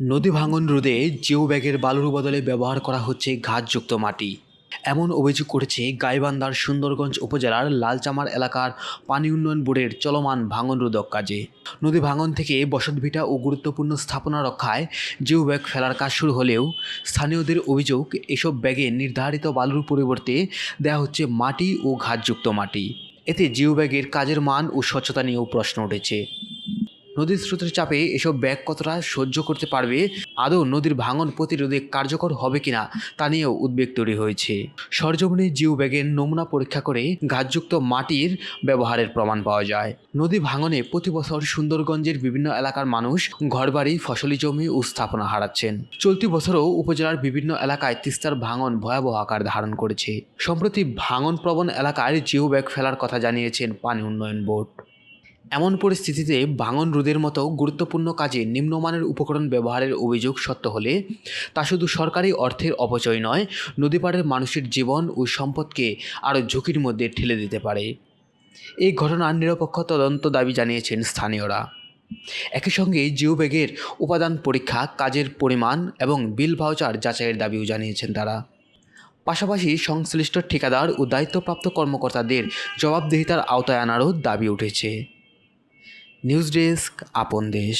নদী ভাঙন রোধে জিও ব্যাগের বালুর বদলে ব্যবহার করা হচ্ছে ঘাসযুক্ত মাটি। এমন অভিযোগ করেছে গাইবান্ধার সুন্দরগঞ্জ উপজেলার লালচামার এলাকার পানি উন্নয়ন বোর্ডের চলমান ভাঙন রোধক কাজে। নদী ভাঙন থেকে বসতভিটা ও গুরুত্বপূর্ণ স্থাপনা রক্ষায় জিও ব্যাগ ফেলার কাজ শুরু হলেও স্থানীয়দের অভিযোগ, এসব ব্যাগে নির্ধারিত বালুর পরিবর্তে দেওয়া হচ্ছে মাটি ও ঘাসযুক্ত মাটি। এতে জিও ব্যাগের কাজের মান ও স্বচ্ছতা নিয়েও প্রশ্ন উঠেছে। নদীর স্রোতের চাপে এসব ব্যাগ কতটা সহ্য করতে পারবে, আদৌ নদীর ভাঙন প্রতিরোধে কার্যকর হবে কিনা তা নিয়েও উদ্বেগ তৈরি হয়েছে। সরজমিনে জিও ব্যাগের নমুনা পরীক্ষা করে ঘাসযুক্ত মাটির ব্যবহারের প্রমাণ পাওয়া যায়। নদী ভাঙনে প্রতি বছর সুন্দরগঞ্জের বিভিন্ন এলাকার মানুষ ঘরবাড়ি, ফসলি জমি ও স্থাপনা হারাচ্ছেন। চলতি বছরও উপজেলার বিভিন্ন এলাকায় তিস্তার ভাঙন ভয়াবহ আকার ধারণ করেছে। সম্প্রতি ভাঙন প্রবণ এলাকায় জিও ব্যাগ ফেলার কথা জানিয়েছেন পানি উন্নয়ন বোর্ড। এমন পরিস্থিতিতে ভাঙন রোধের মতো গুরুত্বপূর্ণ কাজে নিম্নমানের উপকরণ ব্যবহারের অভিযোগ সত্য হলে তা শুধু সরকারি অর্থের অপচয় নয়, নদীপাড়ের মানুষের জীবন ও সম্পদকে আরও ঝুঁকির মধ্যে ঠেলে দিতে পারে। এই ঘটনার নিরপেক্ষ তদন্ত দাবি জানিয়েছেন স্থানীয়রা। একই সঙ্গে জিও ব্যাগের উপাদান পরীক্ষা, কাজের পরিমাণ এবং বিল ভাউচার যাচাইয়ের দাবিও জানিয়েছেন তারা। পাশাপাশি সংশ্লিষ্ট ঠিকাদার ও দায়িত্বপ্রাপ্ত কর্মকর্তাদের জবাবদিহিতার আওতায় আনারও দাবি উঠেছে। নিউজ ডেস্ক, আপন দেশ।